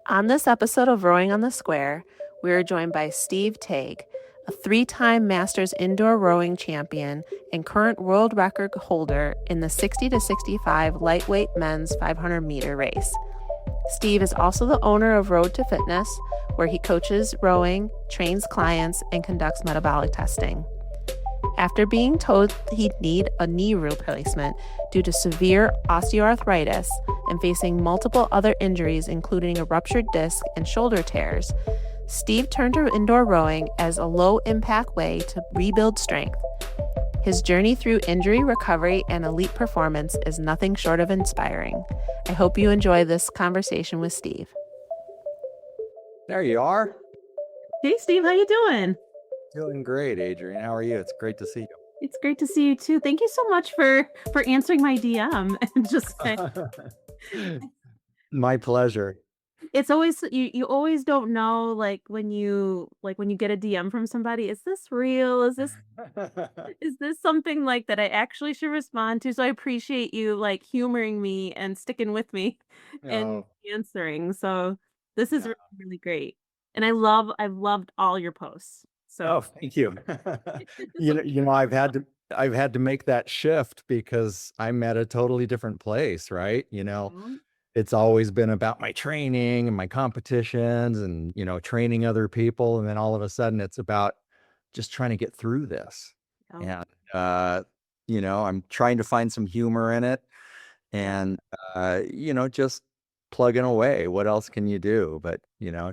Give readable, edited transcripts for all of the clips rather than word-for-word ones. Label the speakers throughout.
Speaker 1: On this episode of Rowing on the Square, we are joined by Steve Tague, a three-time Masters indoor rowing champion and current world record holder in the 60 to 65 lightweight men's 500-meter race. Steve is also the owner of Road to Fitness, where he coaches rowing, trains clients, and conducts metabolic testing. After being told he'd need a knee replacement due to severe osteoarthritis and facing multiple other injuries, including a ruptured disc and shoulder tears, Steve turned to indoor rowing as a low-impact way to rebuild strength. His journey through injury recovery and elite performance is nothing short of inspiring. I hope you enjoy this conversation with Steve.
Speaker 2: There you are.
Speaker 1: Hey, Steve, how you doing?
Speaker 2: Doing great, Adrian. How are you? It's great to see
Speaker 1: It's great to see you too. Thank you so much for answering my DM and just
Speaker 2: you. My pleasure.
Speaker 1: it's always you always don't know when you get a DM from somebody, is this real? Is this something like that I actually should respond to? So I appreciate you like humoring me and sticking with me and
Speaker 2: Oh,
Speaker 1: answering. So this is
Speaker 2: yeah.
Speaker 1: really, really great. And I've loved all your posts. So
Speaker 2: Oh, thank you. I've had to make that shift because I'm at a totally different place, right?
Speaker 1: Mhm.
Speaker 2: It's always been about my training and my competitions and, training other people. And then all of a sudden it's about just trying to get through this.
Speaker 1: Oh,
Speaker 2: And, I'm trying to find some humor in it
Speaker 1: yeah,
Speaker 2: and, just plugging away. What else can you do? But,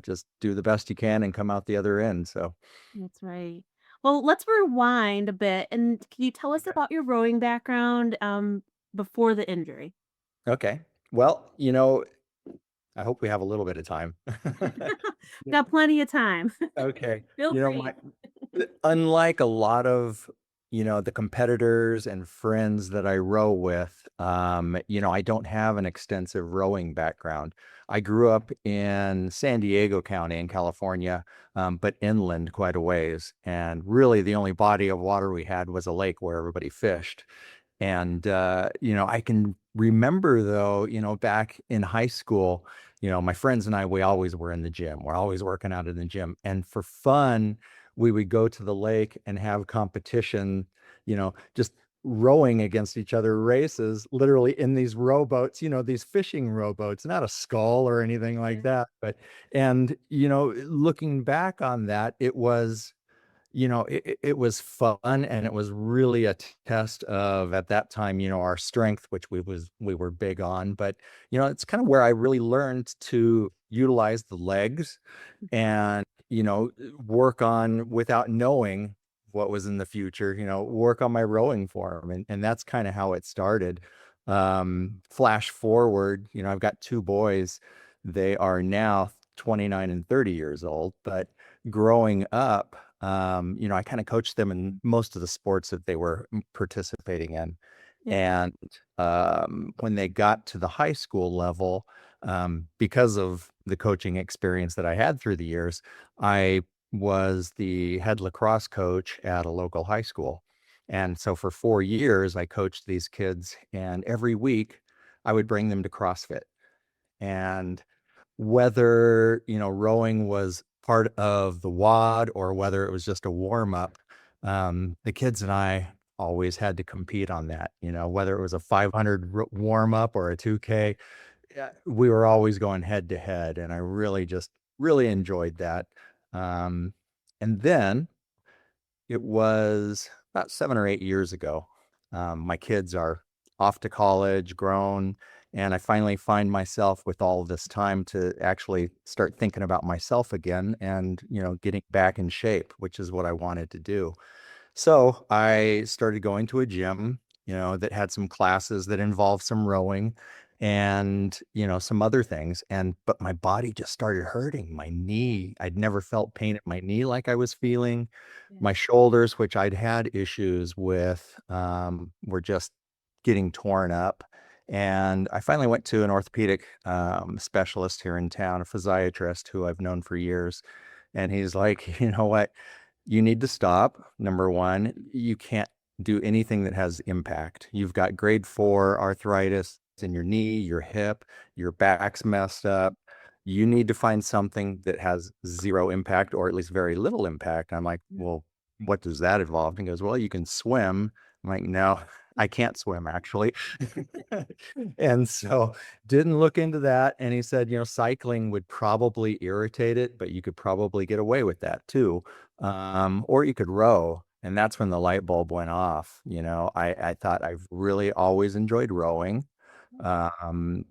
Speaker 2: just do the best you can and come out the other end. So,
Speaker 1: that's right. Well, let's rewind a bit and can you tell us
Speaker 2: okay.
Speaker 1: about your rowing background before the injury?
Speaker 2: Okay. Well, I hope we have a little bit of time.
Speaker 1: Got plenty of time.
Speaker 2: Okay.
Speaker 1: Feel free.
Speaker 2: Unlike a lot of, the competitors and friends that I row with, I don't have an extensive rowing background. I grew up in San Diego County in California, but inland quite a ways. And really the only body of water we had was a lake where everybody fished. And, I can remember though, back in high school, my friends and I, we always were in the gym. We're always working out in the gym. And for fun, we would go to the lake and have competition, just rowing against each other races, literally in these rowboats, these fishing rowboats, not a scull or anything like
Speaker 1: Yeah.
Speaker 2: that. And, looking back on that, it was it was fun and it was really a test of at that time, our strength, which we were big on. But it's kind of where I really learned to utilize the legs and work on without knowing what was in the future, work on my rowing form. And that's kind of how it started. Flash forward, I've got two boys. They are now 29 and 30 years old, but growing up, I kind of coached them in most of the sports that they were participating in.
Speaker 1: Yeah.
Speaker 2: And when they got to the high school level, because of the coaching experience that I had through the years, I was the head lacrosse coach at a local high school. And so for 4 years, I coached these kids, and every week I would bring them to CrossFit. And whether, rowing was part of the WOD or whether it was just a warm up, the kids and I always had to compete on that, whether it was a 500 warm up or a 2K, yeah, we were always going head to head. And I really just really enjoyed that. Um, and then it was about 7 or 8 years ago. My kids are off to college, grown, and I finally find myself with all this time to actually start thinking about myself again and, getting back in shape, which is what I wanted to do. So I started going to a gym, that had some classes that involved some rowing and, some other things. But my body just started hurting. My knee, I'd never felt pain at my knee like I was feeling.
Speaker 1: Yeah.
Speaker 2: My shoulders, which I'd had issues with, were just getting torn up. And I finally went to an orthopedic specialist here in town, a physiatrist who I've known for years. And he's like, you know what? You need to stop. Number one, you can't do anything that has impact. You've got grade 4 arthritis in your knee, your hip, your back's messed up. you need to find something that has zero impact or at least very little impact. I'm like, well, what does that involve? And he goes, well, you can swim. I'm like, no, I can't swim actually. And so didn't look into that. And he said, cycling would probably irritate it, but you could probably get away with that too. Or you could row. And that's when the light bulb went off. I thought I've really always enjoyed rowing. Um,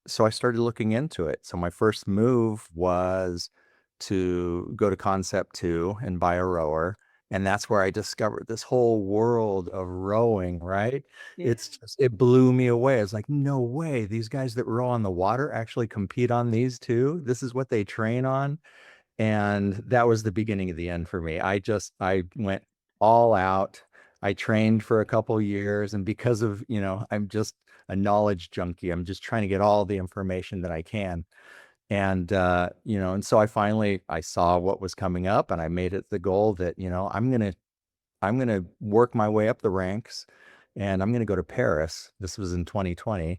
Speaker 2: so I started looking into it. So my first move was to go to Concept 2 and buy a rower. And that's where I discovered this whole world of rowing, right?
Speaker 1: Yeah.
Speaker 2: It blew me away. It's like, no way. These guys that row on the water actually compete on these too. This is what they train on. And that was the beginning of the end for me. I went all out. I trained for a couple years, and because of, I'm just a knowledge junkie. I'm just trying to get all the information that I can. And and so I saw what was coming up, and I made it the goal that, I'm gonna work my way up the ranks, and I'm gonna go to Paris. This was in 2020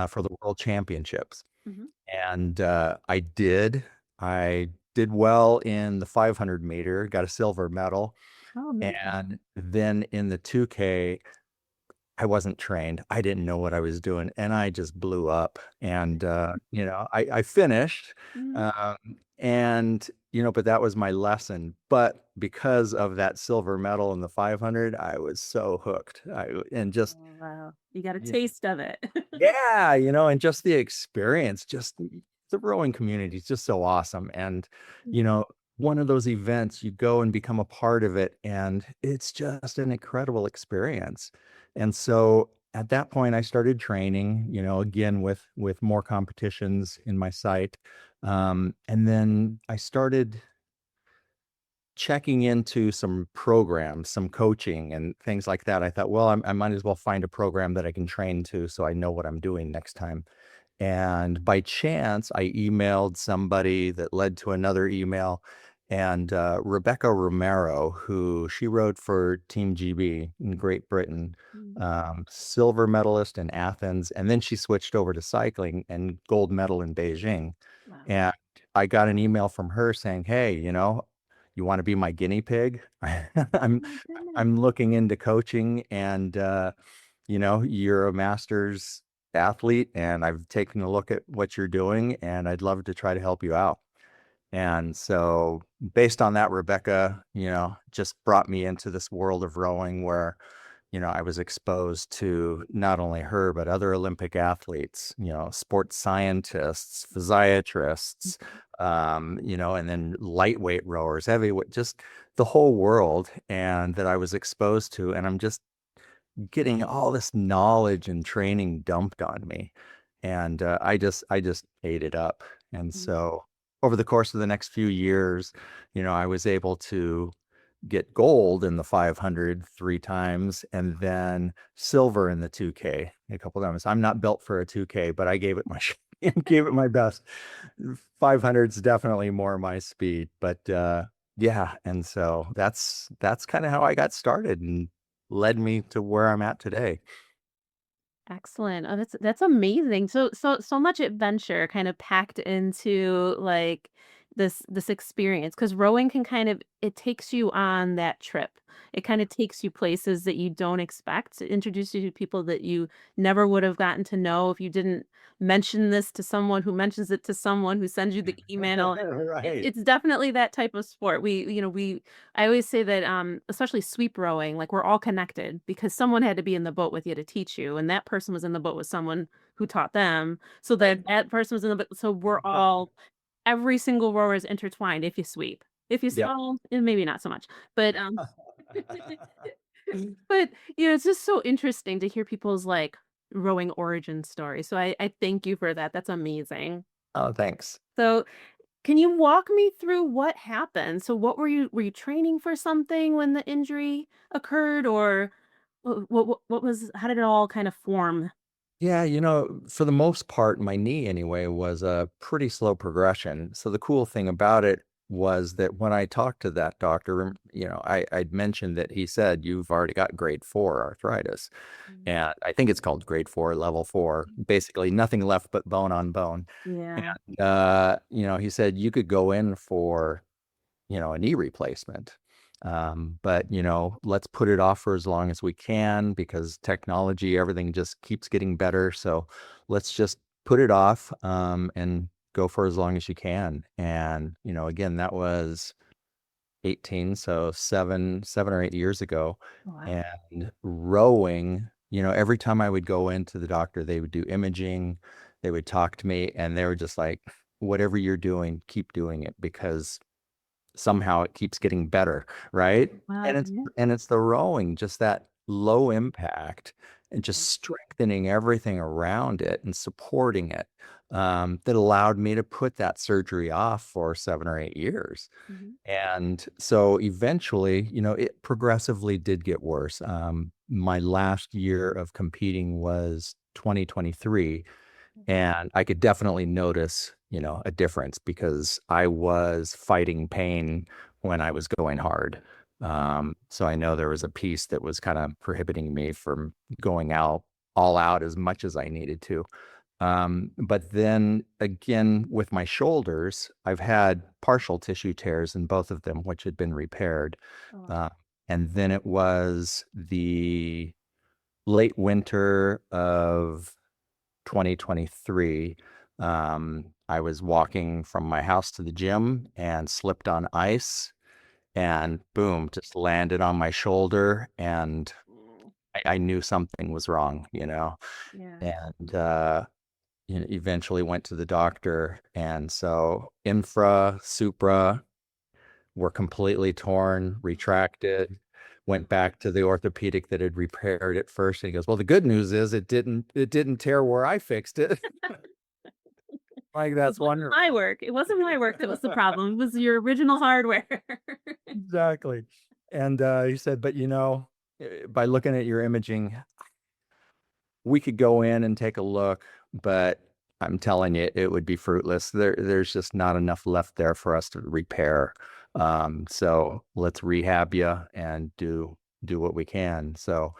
Speaker 2: for the World Championships.
Speaker 1: Hmm.
Speaker 2: And I did. I did well in the 500 meter, got a silver medal.
Speaker 1: Oh, amazing.
Speaker 2: And then in the 2K, I wasn't trained. I didn't know what I was doing, and I just blew up. And I finished,
Speaker 1: Mhm.
Speaker 2: um, and but that was my lesson. But because of that silver medal in the 500, I was so hooked. And just
Speaker 1: Oh, wow. You got a taste of it.
Speaker 2: yeah, and just the experience, just the rowing community is just so awesome. And, you know, one of those events, you go and become a part of it, and it's just an incredible experience. And so at that point, I started training, again with more competitions in my sight. And then I started checking into some programs, some coaching and things like that. I thought, well, I might as well find a program that I can train to so I know what I'm doing next time. And by chance, I emailed somebody that led to another email. And Rebecca Romero, who she rode for Team GB in Great Britain,
Speaker 1: Mhm.
Speaker 2: silver medalist in Athens. And then she switched over to cycling and gold medal in Beijing.
Speaker 1: Wow.
Speaker 2: And I got an email from her saying, hey, you want to be my guinea pig?
Speaker 1: Oh
Speaker 2: I'm
Speaker 1: my goodness.
Speaker 2: I'm looking into coaching, and you're a master's athlete, and I've taken a look at what you're doing, and I'd love to try to help you out. And so based on that, Rebecca, just brought me into this world of rowing where, I was exposed to not only her, but other Olympic athletes, sports scientists, physiatrists, and then lightweight rowers, heavyweight, just the whole world, and that I was exposed to. And I'm just getting all this knowledge and training dumped on me. And I just ate it up. And
Speaker 1: Mhm.
Speaker 2: so over the course of the next few years, I was able to get gold in the 500 three times and then silver in the 2K a couple times. I'm not built for a 2K, but I gave it my gave it my best. 500's definitely more my speed, but yeah, and so that's kind of how I got started and led me to where I'm at today.
Speaker 1: Excellent. Oh, that's amazing. So much adventure kind of packed into like this experience because rowing can kind of it takes you on that trip. It kind of takes you places that you don't expect. It introduces you to people that you never would have gotten to know if you didn't mention this to someone who mentions it to someone who sends you the email.
Speaker 2: Right.
Speaker 1: It's definitely that type of sport. We I always say that, especially sweep rowing, like we're all connected because someone had to be in the boat with you to teach you, and that person was in the boat with someone who taught them. So
Speaker 2: Right.
Speaker 1: that person was in the boat. So we're all every single rower is intertwined if you sweep. If you
Speaker 2: Yep.
Speaker 1: well, maybe not so much, but but it's just so interesting to hear people's like rowing origin story. So I thank you for that. That's amazing.
Speaker 2: Oh, thanks.
Speaker 1: So can you walk me through what happened? So what were you training for something when the injury occurred or what was how did it all kind of form?
Speaker 2: Yeah, for the most part, my knee anyway was a pretty slow progression. So the cool thing about it was that when I talked to that doctor, I'd mentioned that he said, you've already got grade 4 arthritis.
Speaker 3: Mm.
Speaker 2: And I think it's called grade 4, level 4, basically nothing left but bone on bone.
Speaker 3: Yeah.
Speaker 2: And, he said you could go in for, a knee replacement. But, let's put it off for as long as we can because technology, everything just keeps getting better. So let's just put it off, and go for as long as you can. And, again, that was 18, so 7 or 8 years ago.
Speaker 3: Wow.
Speaker 2: And rowing, every time I would go into the doctor, they would do imaging, they would talk to me, and they were just like, whatever you're doing, keep doing it because somehow it keeps getting better, right?
Speaker 3: Wow.
Speaker 2: And it's
Speaker 3: Yeah.
Speaker 2: and it's the rowing, just that low impact and just strengthening everything around it and supporting it, that allowed me to put that surgery off for 7 or 8 years.
Speaker 3: Mhm.
Speaker 2: And so eventually, it progressively did get worse. My last year of competing was 2023, and I could definitely notice, a difference because I was fighting pain when I was going hard. So I know there was a piece that was kind of prohibiting me from going out all out as much as I needed to. But then again, with my shoulders, I've had partial tissue tears in both of them, which had been repaired.
Speaker 3: Oh, wow.
Speaker 2: Uh, and then it was the late winter of 2023. I was walking from my house to the gym and slipped on ice and boom, just landed on my shoulder. And
Speaker 3: Mm.
Speaker 2: I knew something was wrong,
Speaker 3: Yeah.
Speaker 2: and eventually went to the doctor. And so infra, supra were completely torn, retracted. Went back to the orthopedic that had repaired it first, and he goes, "Well, the good news is it didn't tear where I fixed it." Like,
Speaker 3: It
Speaker 2: that's
Speaker 3: wasn't my
Speaker 2: wonderful.
Speaker 3: work. It wasn't my work that was the problem. It was your original hardware.
Speaker 2: Exactly. And he said, "But by looking at your imaging, we could go in and take a look, but I'm telling you, it would be fruitless. There's just not enough left there for us to repair. So let's rehab you and do what we can." So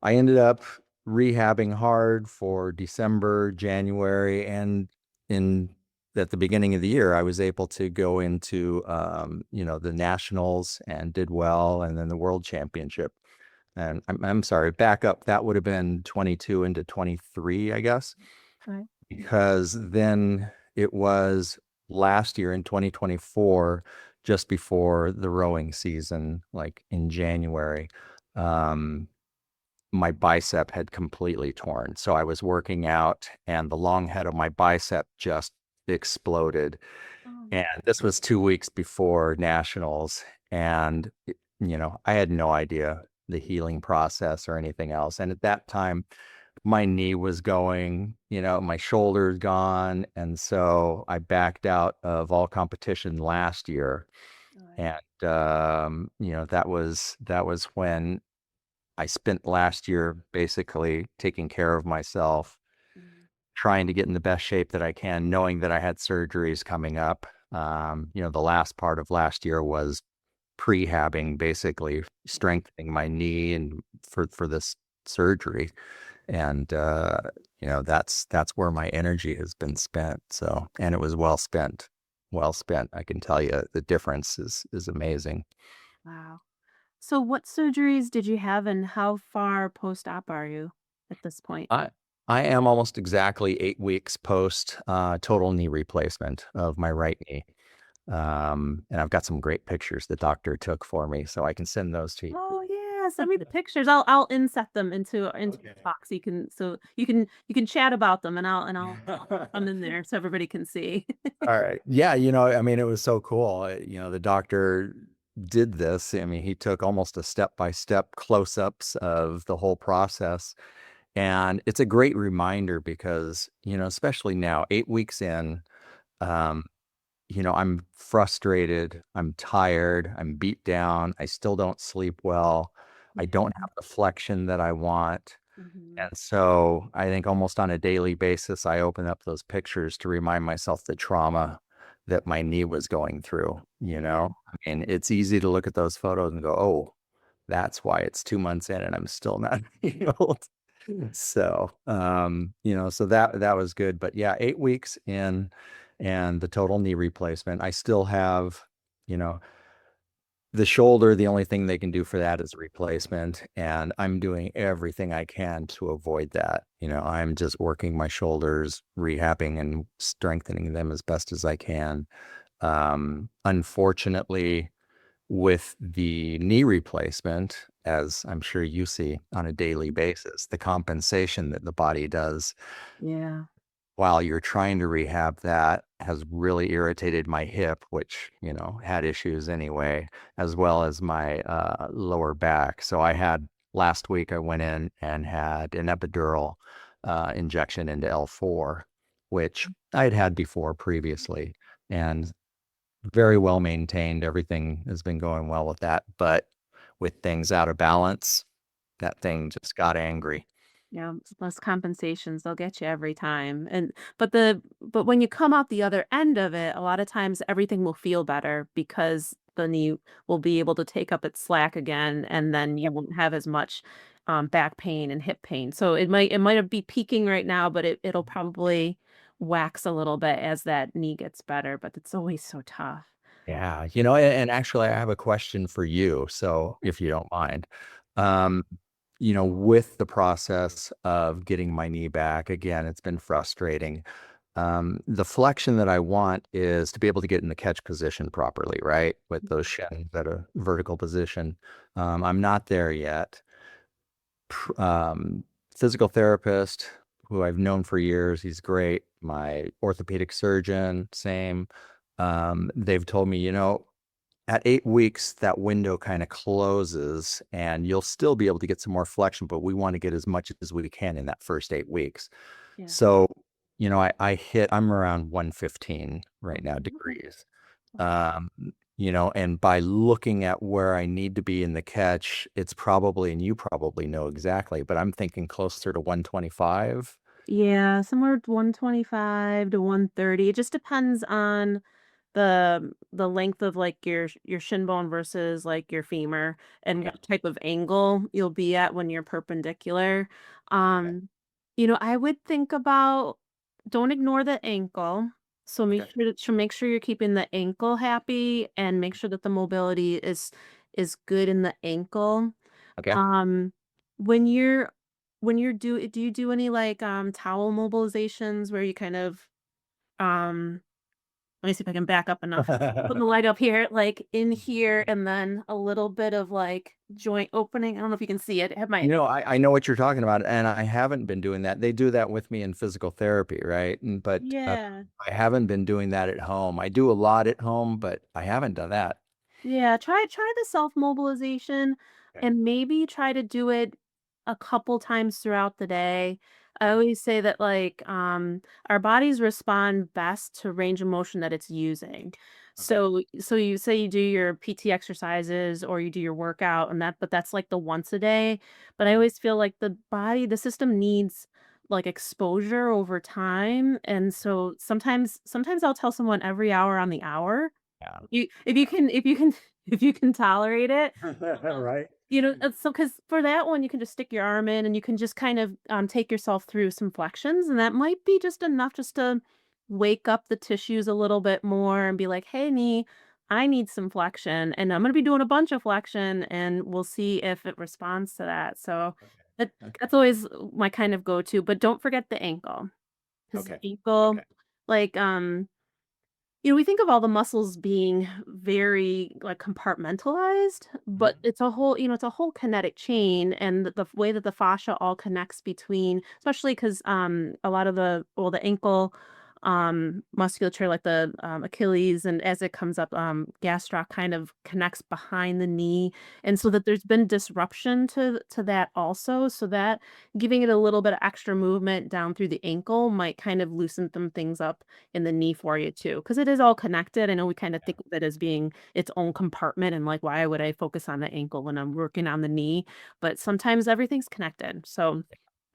Speaker 2: I ended up rehabbing hard for December, January, and in at the beginning of the year, I was able to go into the nationals and did well, and then the world championship. And I'm sorry, back up. That would have been 22 into 23, I guess,
Speaker 3: Right.
Speaker 2: because then it was last year in 2024, just before the rowing season, like in January. Um, my bicep had completely torn. So I was working out and the long head of my bicep just exploded.
Speaker 3: Oh,
Speaker 2: And this was 2 weeks before nationals. And, I had no idea the healing process or anything else. And at that time, my knee was going, my shoulder's gone. And so I backed out of all competition last year.
Speaker 3: right.
Speaker 2: And, that was when I spent last year basically taking care of myself,
Speaker 3: Mhm.
Speaker 2: trying to get in the best shape that I can, knowing that I had surgeries coming up. The last part of last year was prehabbing, basically strengthening my knee and for this surgery. And that's where my energy has been spent. So, and it was well spent. Well spent. I can tell you the difference is amazing.
Speaker 3: Wow. So what surgeries did you have and how far post-op are you at this point?
Speaker 2: I I am almost exactly 8 weeks post total knee replacement of my right knee. And I've got some great pictures the doctor took for me, so I can send those to you.
Speaker 3: Oh yeah, send me the pictures. I'll inset them into the
Speaker 2: Okay.
Speaker 3: talk so you can chat about them and I'll come in there so everybody can see.
Speaker 2: All right. Yeah, I mean, it was so cool. The doctor did this. I mean, he took almost a step-by-step close-ups of the whole process. And it's a great reminder because, especially now, 8 weeks in, um, I'm frustrated, I'm tired, I'm beat down, I still don't sleep well, I don't have the flexion that I want.
Speaker 3: Mhm.
Speaker 2: And so I think almost on a daily basis, I open up those pictures to remind myself the trauma that my knee was going through, you know? I mean, it's easy to look at those photos and go, oh, that's why it's 2 months in and I'm still not healed. So, so that was good. But yeah, 8 weeks in and the total knee replacement. I still have, you know, the shoulder, the only thing they can do for that is a replacement. And I'm doing everything I can to avoid that. I'm just working my shoulders, rehabbing and strengthening them as best as I can. Unfortunately, with the knee replacement, as I'm sure you see on a daily basis, the compensation that the body does
Speaker 3: Yeah.
Speaker 2: while you're trying to rehab that has really irritated my hip, which, had issues anyway, as well as my lower back. So last week, I went in and had an epidural injection into L4, which I had before previously. And very well maintained. Everything has been going well with that. But with things out of balance, that thing just got angry.
Speaker 3: Yeah, less compensations, they'll get you every time. But when you come out the other end of it, a lot of times everything will feel better because the knee will be able to take up its slack again, and then you won't have as much back pain and hip pain. So it might be peaking right now, but it'll probably wax a little bit as that knee gets better. But it's always so tough.
Speaker 2: Yeah, and actually, I have a question for you. So, if you don't mind, um, with the process of getting my knee back, again, it's been frustrating. The flexion that I want is to be able to get in the catch position properly, right? With those shins at a vertical position. I'm not there yet. Um, Physical therapist who I've known for years, he's great. My orthopedic surgeon, same. They've told me, at 8 weeks, that window kind of closes and you'll still be able to get some more flexion, but we want to get as much as we can in that first 8 weeks.
Speaker 3: Yeah.
Speaker 2: So, I'm around 115 right now degrees. Um, and by looking at where I need to be in the catch, it's probably, and you probably know exactly, but I'm thinking closer to 125.
Speaker 3: Yeah, somewhere 125 to 130. It just depends on the length of like your shin bone versus like your femur and
Speaker 2: Okay.
Speaker 3: what type of angle you'll be at when you're perpendicular.
Speaker 2: Okay.
Speaker 3: Um, I would think about don't ignore the ankle. So
Speaker 2: Okay.
Speaker 3: make sure you're keeping the ankle happy and make sure that the mobility is good in the ankle.
Speaker 2: Okay.
Speaker 3: Um, when you're do you do any like towel mobilizations where you kind of um let me see if I can back up enough. Putting the light up here, like in here, and then a little bit of like joint opening. I don't know if you can see it. I have my
Speaker 2: I know what you're talking about, and I haven't been doing that. They do that with me in physical therapy, right? But
Speaker 3: yeah.
Speaker 2: I haven't been doing that at home. I do a lot at home, but I haven't done that.
Speaker 3: Yeah, try the self-mobilization
Speaker 2: Okay.
Speaker 3: and maybe try to do it a couple times throughout the day. I
Speaker 2: Okay.
Speaker 3: always say that like our bodies respond best to range of motion that it's using.
Speaker 2: Okay.
Speaker 3: So you say you do your PT exercises or you do your workout and but that's like the once a day. But I always feel like the system needs like exposure over time. And so sometimes I'll tell someone every hour on the hour
Speaker 2: Yeah.
Speaker 3: if you can if you can tolerate it,
Speaker 2: Right.
Speaker 3: so because for that one, you can just stick your arm in and you can just kind of, take yourself through some flexions, and that might be just enough just to wake up the tissues a little bit more and be like, "Hey, knee, I need some flexion, and I'm gonna be doing a bunch of flexion, and we'll see if it responds to that." So, that
Speaker 2: Okay.
Speaker 3: that's always my kind of go-to, but don't forget the ankle, 'cause the
Speaker 2: Okay.
Speaker 3: ankle,
Speaker 2: Okay.
Speaker 3: like, we think of all the muscles being very like compartmentalized, but
Speaker 2: Mhm.
Speaker 3: it's a whole kinetic chain, and the way that the fascia all connects between, especially because a lot of the ankle musculature, like the Achilles, and as it comes up, gastroc kind of connects behind the knee, and so that there's been disruption to that also, so that giving it a little bit of extra movement down through the ankle might kind of loosen some things up in the knee for you too, because it is all connected. I know we kind of think of it as being its own compartment and like, why would I focus on the ankle when I'm working on the knee? But sometimes everything's connected. So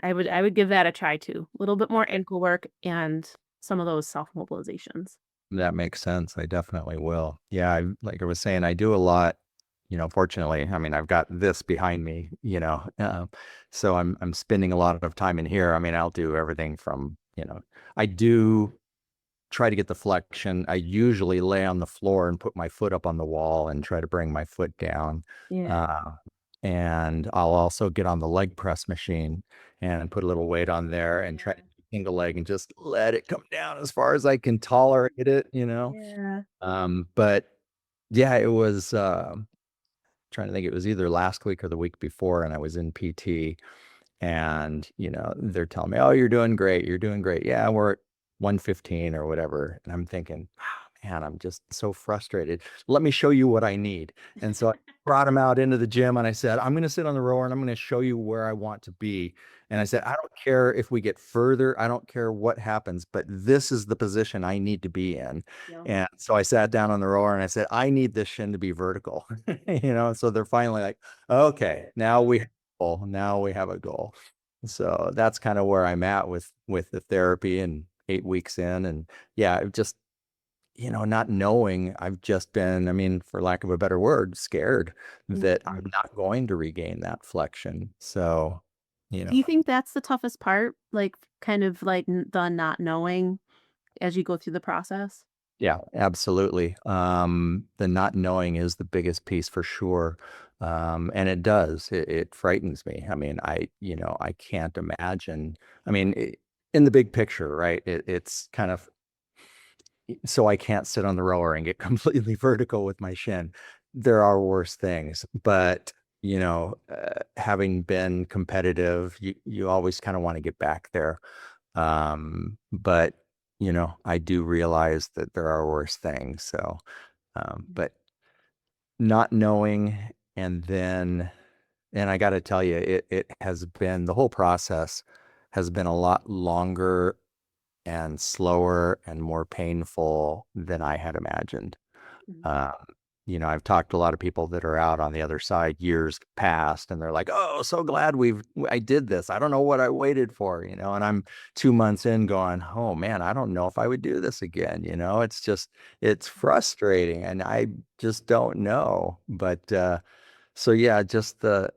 Speaker 3: I would give that a try too. A little bit more
Speaker 2: Okay.
Speaker 3: ankle work and some of those self mobilizations.
Speaker 2: That makes sense. I definitely will. Yeah, like I was saying, I do a lot, fortunately. I mean, I've got this behind me, so I'm spending a lot of time in here. I mean, I'll do everything from, I do try to get the flexion. I usually lay on the floor and put my foot up on the wall and try to bring my foot down.
Speaker 3: Yeah.
Speaker 2: Uh, and I'll also get on the leg press machine and put a little weight on there and try to
Speaker 3: Yeah.
Speaker 2: single leg and just let it come down as far as I can tolerate it.
Speaker 3: Yeah.
Speaker 2: But yeah, it was trying to think, it was either last week or the week before, and I was in PT and, they're telling me, "Oh, you're doing great. You're doing great." Yeah, we're at 115 or whatever. And I'm thinking, "Oh, man, I'm just so frustrated. Let me show you what I need." And so I brought him out into the gym and I said, "I'm going to sit on the rower and I'm going to show you where I want to be." And I said, "I don't care if we get further. I don't care what happens, but this is the position I need to be in."
Speaker 3: Yeah.
Speaker 2: And so I sat down on the rower and I said, "I need this shin to be vertical." So they're finally like, "Okay, now we have a goal." So that's kind of where I'm at with the therapy and 8 weeks in. And yeah, I've just, not knowing, I've just been, I mean, for lack of a better word, scared that
Speaker 3: Mhm.
Speaker 2: I'm not going to regain that flexion. So, you
Speaker 3: Do
Speaker 2: know,
Speaker 3: you think that's the toughest part? Like, kind of like the not knowing as you go through the process?
Speaker 2: yeah, absolutely. The not knowing is the biggest piece for sure. And it does. It frightens me. I mean, I can't imagine. I mean, in the big picture, right? It's kind of so I can't sit on the rower and get completely vertical with my shin. There are worse things, but having been competitive, you always kind of want to get back there. But I do realize that there are worse things. So, but not knowing, and then, and I got to tell you, it has been the whole process has been a lot longer and slower and more painful than I had imagined.
Speaker 3: Mhm.
Speaker 2: Um, I've talked to a lot of people that are out on the other side years past, and they're like, "Oh, so glad I did this. I don't know what I waited for," and I'm 2 months in going, "Oh man, I don't know if I would do this again." It's frustrating, and I just don't know. But so yeah, just the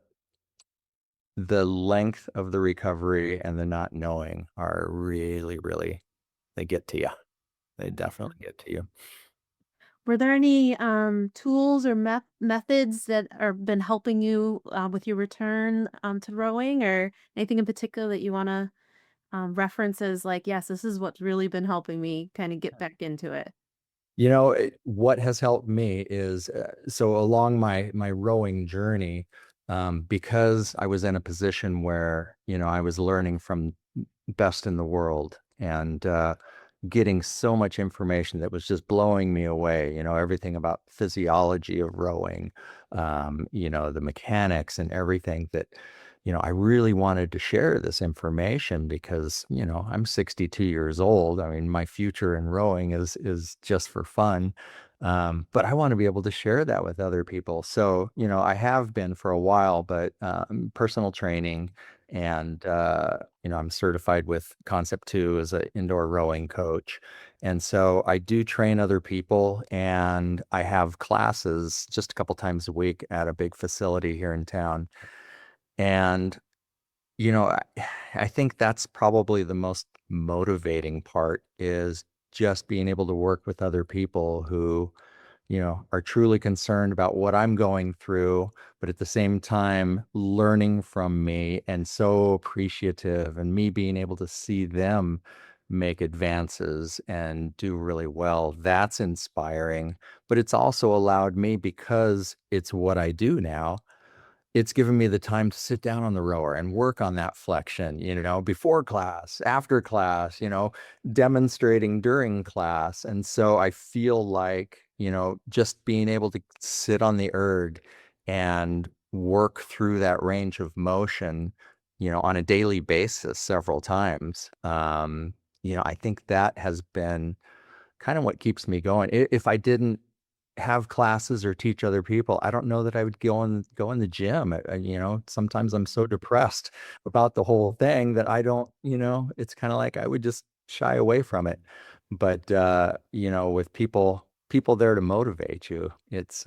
Speaker 2: length of the recovery and the not knowing are really, really, they get to you. They definitely get to you.
Speaker 3: Were there any tools or methods that are been helping you with your return to rowing, or anything in particular that you want to reference as like, yes, this is what's really been helping me kind of get back into it?
Speaker 2: What has helped me is so along my rowing journey, because I was in a position where, I was learning from best in the world and getting so much information that was just blowing me away, everything about physiology of rowing, the mechanics and everything that, I really wanted to share this information because, I'm 62 years old. I mean, my future in rowing is just for fun. But I want to be able to share that with other people. So, I have been for a while, but personal training and I'm certified with Concept 2 as an indoor rowing coach. And so I do train other people and I have classes just a couple times a week at a big facility here in town. And you know, I, I think that's probably the most motivating part is just being able to work with other people who, are truly concerned about what I'm going through, but at the same time learning from me and so appreciative and me being able to see them make advances and do really well. That's inspiring, but it's also allowed me because it's what I do now, it's given me the time to sit down on the rower and work on that flexion, before class, after class, demonstrating during class. And so I feel like, just being able to sit on the erg and work through that range of motion, on a daily basis several times. I think that has been kind of what keeps me going. If I didn't have classes or teach other people, I don't know that I would go in the gym. Sometimes I'm so depressed about the whole thing that I don't, it's kind of like I would just shy away from it. but with people there to motivate you, it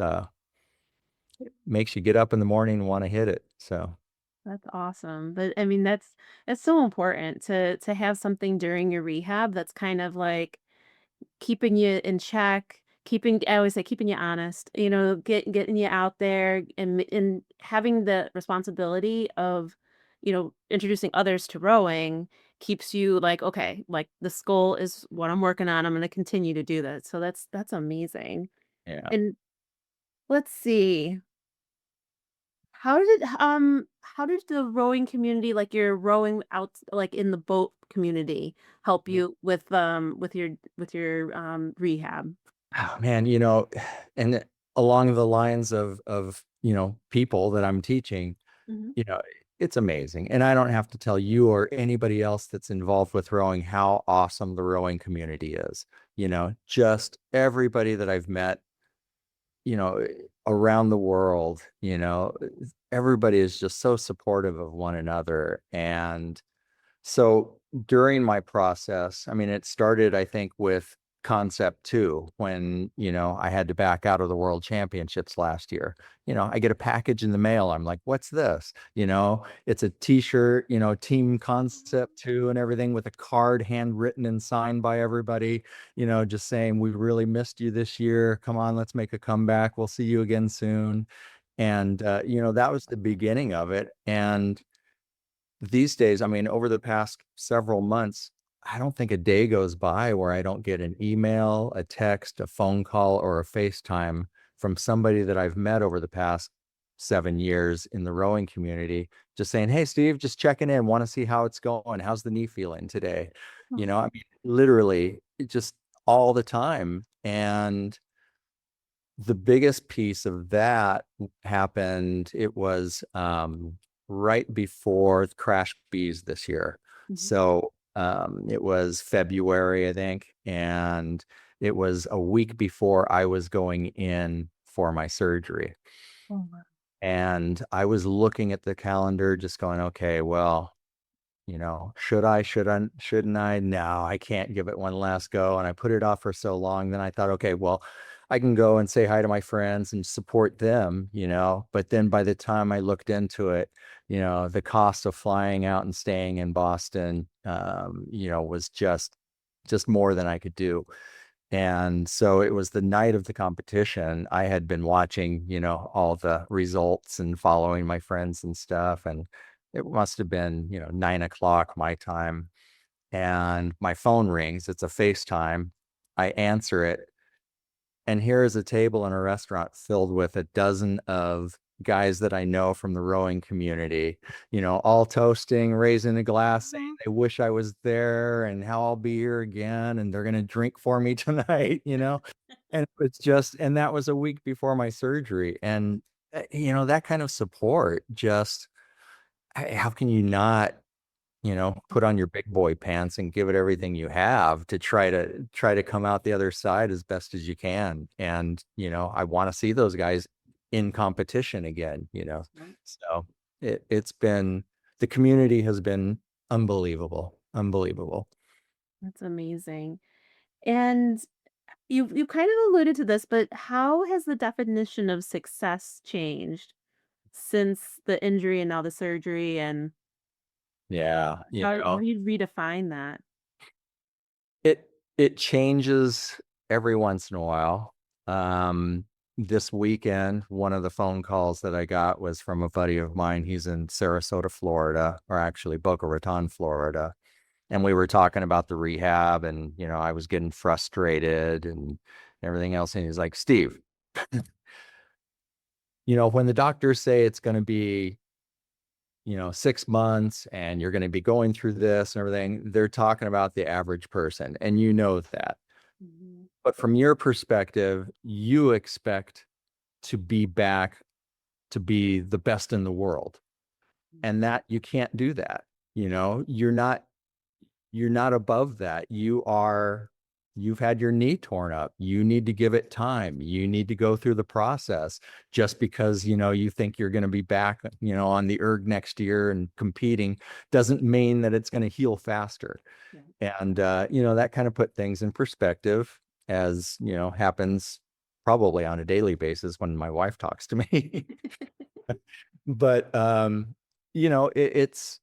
Speaker 2: makes you get up in the morning and want to hit it. So
Speaker 3: That's awesome. But I mean, that's so important to have something during your rehab that's kind of like keeping you in check, keeping I always say keeping you honest, getting you out there and having the responsibility of, introducing others to rowing keeps you like, okay, like this goal is what I'm working on. I'm going to continue to do that. So that's amazing.
Speaker 2: yeah.
Speaker 3: And let's see. How did the rowing community, like your rowing out like in the boat community, help you with your rehab?
Speaker 2: Oh, man, and along the lines of people that I'm teaching,
Speaker 3: Mhm.
Speaker 2: you know, it's amazing. And I don't have to tell you or anybody else that's involved with rowing how awesome the rowing community is. Just everybody that I've met, you know, around the world, everybody is just so supportive of one another. And so during my process, I mean, it started, I think, with concept two, when, I had to back out of the world championships last year. I get a package in the mail. I'm like, what's this? It's a t-shirt, team concept two and everything with a card handwritten and signed by everybody, just saying, we really missed you this year. Come on, let's make a comeback. We'll see you again soon. And, that was the beginning of it. And these days, I mean, over the past several months, I don't think a day goes by where I don't get an email, a text, a phone call, or a FaceTime from somebody that I've met over the past 7 years in the rowing community, just saying, "Hey, Steve, just checking in, want to see how it's going. How's the knee feeling today?" I mean, literally just all the time. And the biggest piece of that happened, it was right before the Crash Bees this year.
Speaker 3: Mhm.
Speaker 2: So it was February, I think, and it was a week before I was going in for my surgery.
Speaker 3: Oh, wow.
Speaker 2: And I was looking at the calendar, just going, okay, well, shouldn't I? No, I can't give it one last go. And I put it off for so long. Then I thought, okay, well, I can go and say hi to my friends and support them, But then by the time I looked into it, the cost of flying out and staying in Boston, was just more than I could do. And so it was the night of the competition. I had been watching, all the results and following my friends and stuff. And it must have been, 9 o'clock my time. And my phone rings. It's a FaceTime. I answer it. And here is a table in a restaurant filled with a dozen of guys that I know from the rowing community, all toasting, raising a glass, saying
Speaker 3: Mhm.
Speaker 2: they wish I was there and how I'll be here again. And they're going to drink for me tonight, And and that was a week before my surgery. And, that kind of support just, how can you not, put on your big boy pants and give it everything you have to try to come out the other side as best as you can. And, I want to see those guys in competition again.
Speaker 3: Right.
Speaker 2: So it's been, the community has been unbelievable, unbelievable.
Speaker 3: That's amazing. And you kind of alluded to this, but how has the definition of success changed since the injury and now the surgery, and
Speaker 2: Yeah.
Speaker 3: how do you redefine that?
Speaker 2: It it changes every once in a while. This weekend, one of the phone calls that I got was from a buddy of mine. He's in Sarasota, Florida, or actually Boca Raton, Florida. And we were talking about the rehab, and I was getting frustrated and everything else. And he's like, "Steve, when the doctors say it's going to be 6 months and you're going to be going through this and everything, they're talking about the average person, and that.
Speaker 3: Mhm.
Speaker 2: But from your perspective, you expect to be back to be the best in the world. And that you can't do that. You're not above that. You are you've had your knee torn up. You need to give it time. You need to go through the process. Just because, you think you're going to be back, on the erg next year and competing doesn't mean that it's going to heal faster. And, that kind of put things in perspective, as, happens probably on a daily basis when my wife talks to me. But, it's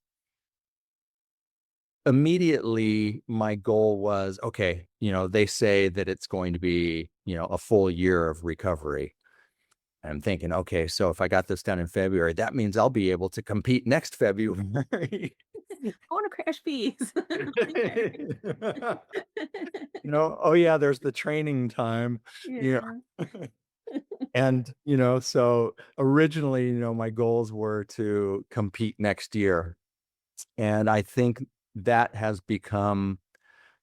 Speaker 2: immediately my goal was, okay, they say that it's going to be, a full year of recovery. I'm thinking, okay, so if I got this done in February, that means I'll be able to compete next February.
Speaker 3: I want to crash bees.
Speaker 2: Oh yeah, there's the training time, you
Speaker 3: Yeah.
Speaker 2: know. And, so originally, my goals were to compete next year. And I think that has become,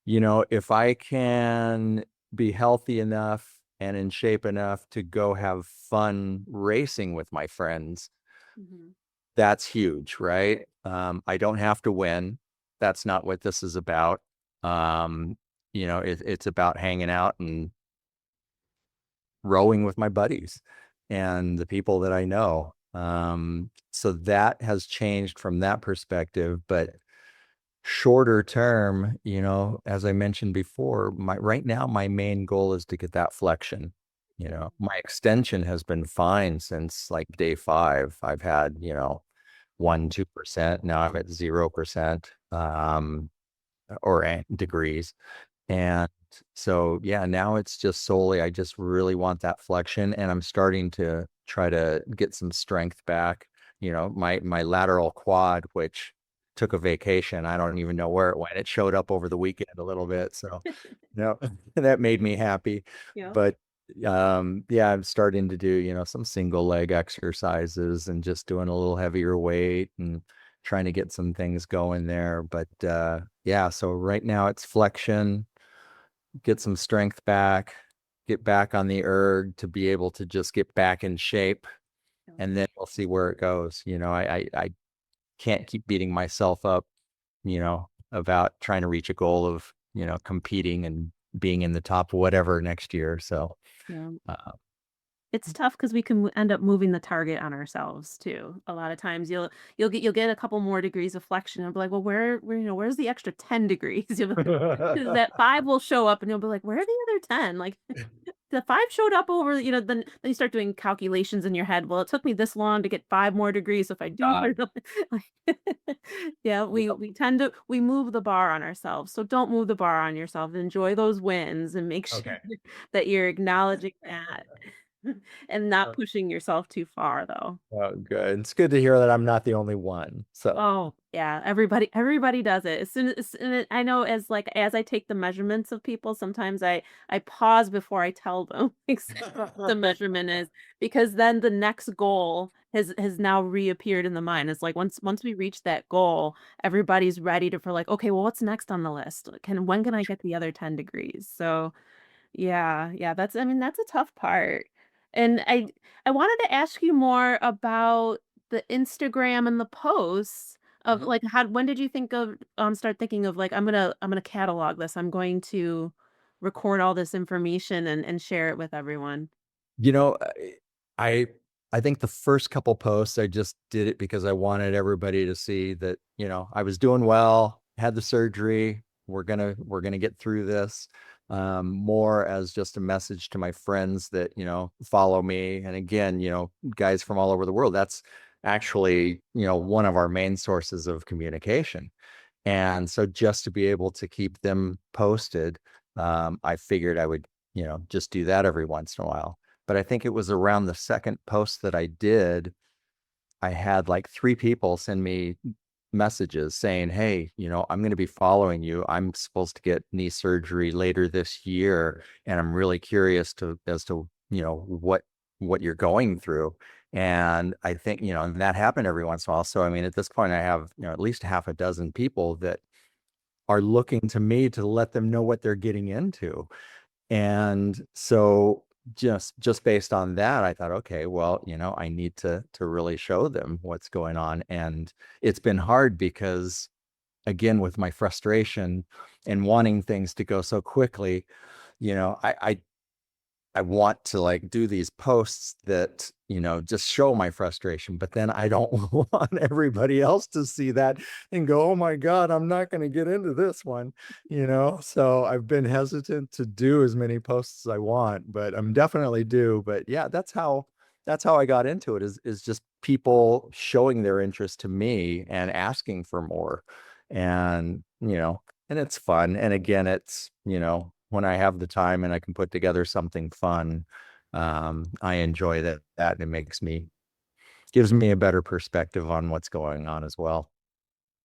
Speaker 2: if I can be healthy enough and in shape enough to go have fun racing with my friends,
Speaker 3: Mhm.
Speaker 2: that's huge, right? I don't have to win. That's not what this is about. It's about hanging out and rowing with my buddies and the people that I know. So that has changed from that perspective. But shorter term, as I mentioned before, right now my main goal is to get that flexion. My extension has been fine since like day 5. I've had, 1-2%. Now I'm at 0%, or degrees. And so, yeah, now it's just solely, I just really want that flexion, and I'm starting to try to get some strength back. My lateral quad, which took a vacation. I don't even know where it went. It showed up over the weekend a little bit. So, that made me happy.
Speaker 3: Yeah.
Speaker 2: But yeah, I'm starting to do, some single leg exercises and just doing a little heavier weight and trying to get some things going there. But yeah, so right now it's flexion, get some strength back, get back on the erg to be able to just get back in shape, and then we'll see where it goes. I can't keep beating myself up, about trying to reach a goal of, competing and being in the top whatever next year. So,
Speaker 3: Yeah.
Speaker 2: uh,
Speaker 3: It's tough because we can end up moving the target on ourselves too. A lot of times you'll get a couple more degrees of flexion and be like, well, where's the extra 10 degrees? You'll be like, that 5 will show up and you'll be like, where are the other 10? Like the 5 showed up over, then you start doing calculations in your head. Well, it took me this long to get 5 more degrees. So if I do
Speaker 2: God,
Speaker 3: more, like, yeah, we move the bar on ourselves. So don't move the bar on yourself. Enjoy those wins and make sure
Speaker 2: okay.
Speaker 3: that you're acknowledging that. And not pushing yourself too far, though.
Speaker 2: Oh, good. It's good to hear that I'm not the only one. So,
Speaker 3: Oh, yeah, everybody does it. As soon as and I know as I take the measurements of people, sometimes I pause before I tell them exactly what the measurement is, because then the next goal has now reappeared in the mind. It's like once we reach that goal, everybody's ready to for like, okay, well, what's next on the list? When can I get the other 10 degrees? So yeah, yeah, that's a tough part. And I wanted to ask you more about the Instagram and the posts of
Speaker 2: Mhm.
Speaker 3: like how when did you think of start thinking of like I'm gonna catalog this. I'm going to record all this information and share it with everyone.
Speaker 2: You know, I I think the first couple posts I just did it because I wanted everybody to see that, I was doing well, had the surgery, we're gonna get through this. More as just a message to my friends that, follow me. And again, guys from all over the world. That's actually, one of our main sources of communication. And so just to be able to keep them posted, I figured I would, just do that every once in a while. But I think it was around the second post that I did, I had like 3 people send me messages saying, "Hey, I'm going to be following you. I'm supposed to get knee surgery later this year, and I'm really curious as to, what you're going through." And I think, and that happened every once in a while. So I mean, at this point I have, at least half a dozen people that are looking to me to let them know what they're getting into. And so just based on that, I thought, okay, well, I need to really show them what's going on. And it's been hard because again, with my frustration and wanting things to go so quickly, you know, I want to like do these posts that, you know, just show my frustration, but then I don't want everybody else to see that and go, oh my God, I'm not going to get into this one, you know? So I've been hesitant to do as many posts as I want, but I'm definitely due. But yeah, that's how I got into it is just people showing their interest to me and asking for more. And, you know, and it's fun. And again, it's, you know, when I have the time and I can put together something fun, I enjoy that and it gives me a better perspective on what's going on as well.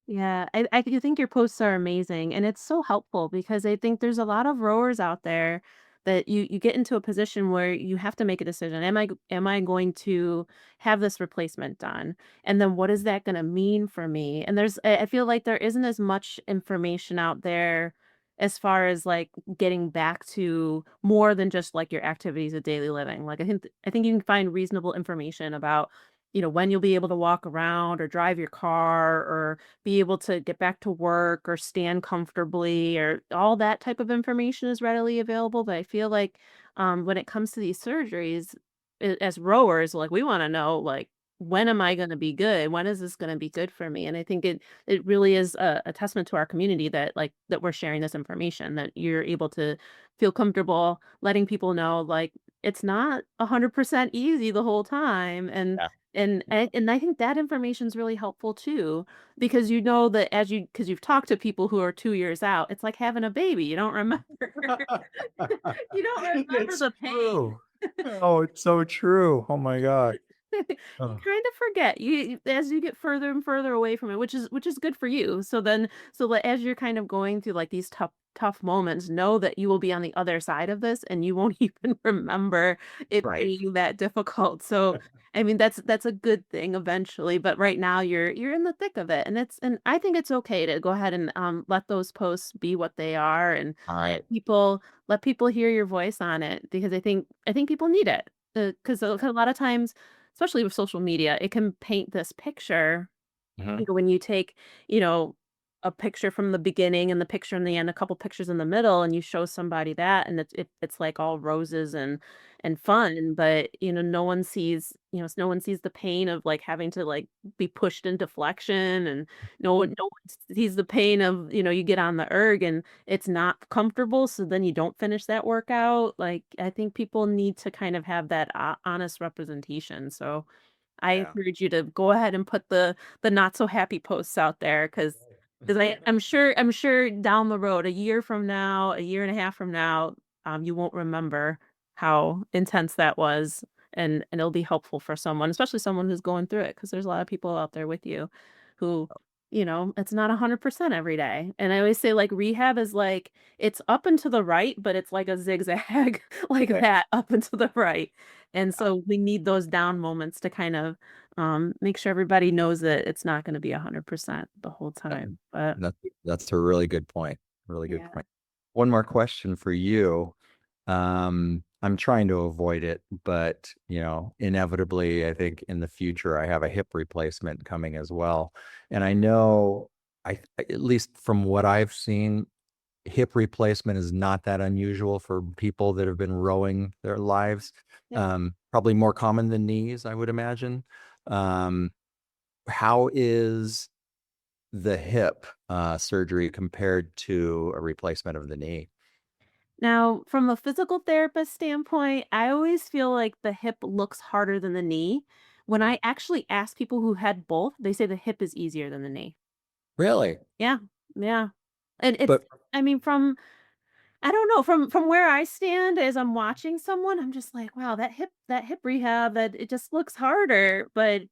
Speaker 3: Yeah, I do think your posts are amazing, and it's so helpful because I think there's a lot of rowers out there that you get into a position where you have to make a decision. Am I going to have this replacement done? And then what is that going to mean for me? And I feel like there isn't as much information out there as far as like getting back to more than just like your activities of daily living. Like I think you can find reasonable information about when you'll be able to walk around or drive your car or be able to get back to work or stand comfortably or all that type of information is readily available. But I feel like when it comes to these surgeries, as rowers, like we want to know, like, when am I going to be good? When is this going to be good for me? And I think it really is a testament to our community that that we're sharing this information, that you're able to feel comfortable letting people know, like, it's not 100% easy the whole time.
Speaker 2: Yeah.
Speaker 3: And I think that information is really helpful too, because you know that because you've talked to people who are 2 years out, it's like having a baby, you don't remember you don't remember
Speaker 2: It's
Speaker 3: the pain.
Speaker 2: true. Oh, it's so true. Oh my God.
Speaker 3: You
Speaker 2: Oh,
Speaker 3: kind of forget as you get further and further away from it, which is good for you. So as you're kind of going through like these tough moments, know that you will be on the other side of this and you won't even remember it
Speaker 2: right.
Speaker 3: being that difficult. So I mean that's a good thing eventually, but right now you're in the thick of it, and I think it's okay to go ahead and let those posts be what they are, and
Speaker 2: All right.
Speaker 3: let people hear your voice on it, because I think people need it. Because a lot of times, especially with social media, it can paint this picture,
Speaker 2: Mhm.
Speaker 3: when you take, you know, a picture from the beginning and the picture in the end, a couple pictures in the middle, and you show somebody that, and it's like all roses and fun, but no one sees the pain of like having to like be pushed into flexion, and no one sees the pain of, you get on the erg and it's not comfortable, so then you don't finish that workout. Like, I think people need to kind of have that honest representation. So I
Speaker 2: Yeah.
Speaker 3: encourage you to go ahead and put the not so happy posts out there, because I'm sure down the road, a year from now, a year and a half from now, you won't remember how intense that was, and it'll be helpful for someone, especially someone who's going through it, because there's a lot of people out there with you who, it's not 100% every day. And I always say, like, rehab is like, it's up and to the right, but it's like a zigzag, like
Speaker 2: Okay.
Speaker 3: that, up and to the right. And so we need those down moments to kind of make sure everybody knows that it's not going to be 100% the whole
Speaker 2: Yeah.
Speaker 3: time. But
Speaker 2: That, that's a really good point. Really good
Speaker 3: yeah.
Speaker 2: point. One more question for you. I'm trying to avoid it, but you know, inevitably, I think in the future I have a hip replacement coming as well. And I know at least from what I've seen, hip replacement is not that unusual for people that have been rowing their lives.
Speaker 3: Yep.
Speaker 2: Probably more common than knees, I would imagine. Um, how is the hip surgery compared to a replacement of the knee?
Speaker 3: Now, from a physical therapist standpoint, I always feel like the hip looks harder than the knee. When I actually ask people who had both, they say the hip is easier than the knee.
Speaker 2: Really?
Speaker 3: Yeah. Yeah. And it's,
Speaker 2: But
Speaker 3: I mean, I don't know, from where I stand as I'm watching someone, I'm just like, wow, that hip rehab, that it just looks harder. But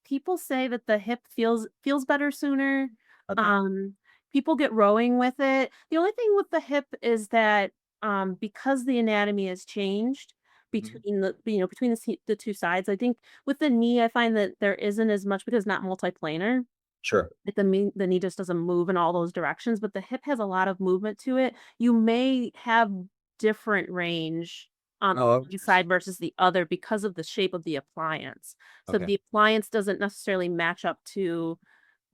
Speaker 3: people say that the hip feels better sooner.
Speaker 2: okay.
Speaker 3: Um, People get rowing with it. The only thing with the hip is that, because the anatomy has changed
Speaker 2: Mhm.
Speaker 3: between the two sides, I think with the knee, I find that there isn't as much because it's not multiplanar.
Speaker 2: Sure.
Speaker 3: Like the knee just doesn't move in all those directions, but the hip has a lot of movement to it. You may have different range on
Speaker 2: Oh,
Speaker 3: one
Speaker 2: interesting.
Speaker 3: side versus the other because of the shape of the appliance. So
Speaker 2: Okay.
Speaker 3: the appliance doesn't necessarily match up to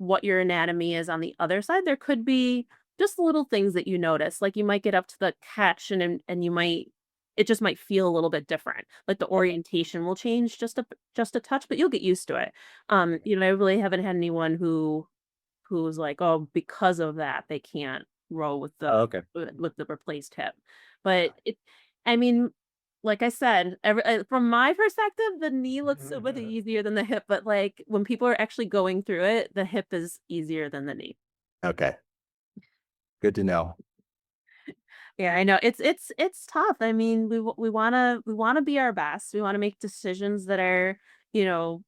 Speaker 3: what your anatomy is on the other side, there could be just little things that you notice. Like you might get up to the catch and you might it just might feel a little bit different. Like the orientation will change just a touch, but you'll get used to it. I really haven't had anyone who's like, oh, because of that, they can't row
Speaker 2: Oh, okay.
Speaker 3: with the replaced hip. But I mean, like I said, from my perspective, the knee looks so much easier than the hip. But like when people are actually going through it, the hip is easier than the knee.
Speaker 2: Okay. Good to know.
Speaker 3: Yeah, I know. It's tough. I mean, we wanna be our best. We wanna make decisions that are, you know,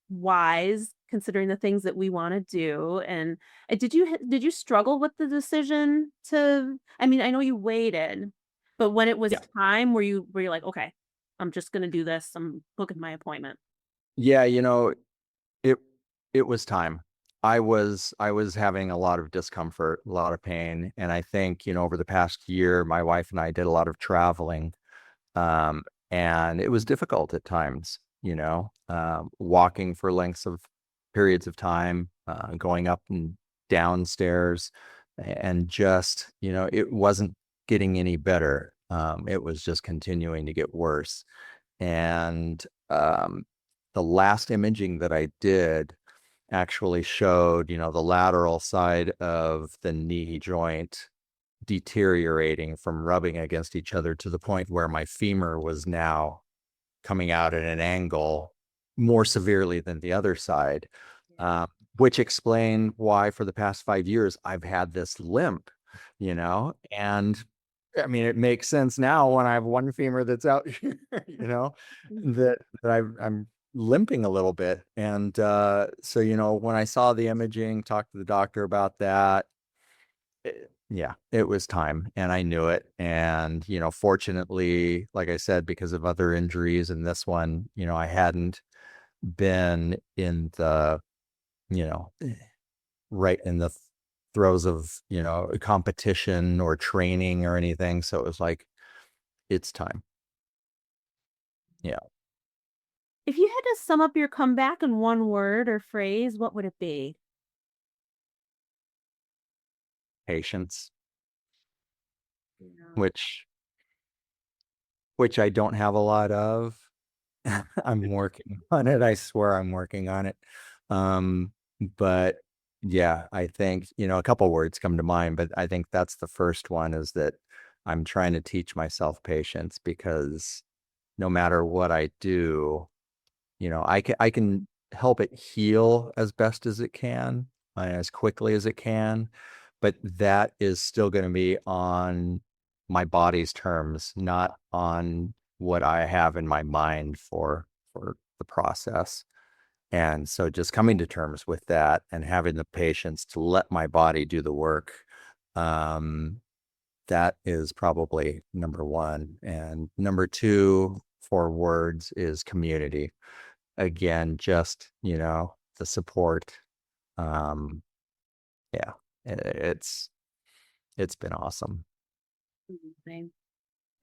Speaker 3: wise considering the things that we wanna do. And did you struggle with the decision to I mean, I know you waited, but when it was
Speaker 2: Yeah.
Speaker 3: time, were you like, "Okay, I'm just gonna do this. I'm booking my appointment."
Speaker 2: Yeah, it it was time. I was having a lot of discomfort, a lot of pain, and I think, over the past year, my wife and I did a lot of traveling, um, and it was difficult at times, walking for lengths of periods of time, going up and downstairs, and just, it wasn't getting any better. It was just continuing to get worse. And the last imaging that I did actually showed, the lateral side of the knee joint deteriorating from rubbing against each other to the point where my femur was now coming out at an angle more severely than the other side, uh, which explained why for the past 5 years I've had this limp, and I mean, it makes sense now when I have one femur that's out here, that I'm limping a little bit. And so, when I saw the imaging, talked to the doctor about that, yeah, it was time and I knew it. And, fortunately, like I said, because of other injuries and this one, I hadn't been in the, you know, right in the throes of, competition or training or anything. So it was like, it's time. Yeah.
Speaker 3: If you had to sum up your comeback in one word or phrase, what would it be?
Speaker 2: Patience,
Speaker 3: Yeah.
Speaker 2: which I don't have a lot of. I'm working on it. I swear I'm working on it. Um, but yeah, I think, a couple words come to mind, but I think that's the first one, is that I'm trying to teach myself patience, because no matter what I do, I can help it heal as best as it can, as quickly as it can, but that is still going to be on my body's terms, not on what I have in my mind for the process. And so just coming to terms with that and having the patience to let my body do the work, um, that is probably number one. And number two for words is community. Again, just, the support. Um, yeah, it's been awesome.
Speaker 3: Amazing.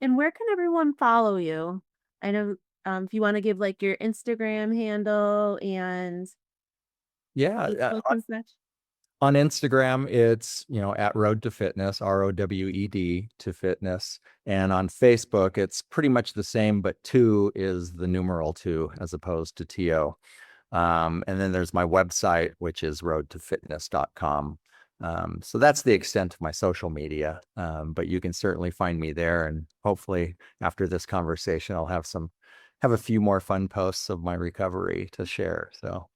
Speaker 3: And where can everyone follow you? I know if you want to give like your Instagram handle and
Speaker 2: Yeah,
Speaker 3: Facebook and such.
Speaker 2: on Instagram, it's, at Road to Fitness, ROWED to Fitness. And on Facebook, it's pretty much the same, but two is the numeral two as opposed to TO. And then there's my website, which is roadtofitness.com. So that's the extent of my social media. But you can certainly find me there. And hopefully after this conversation, I'll have a few more fun posts of my recovery to share. So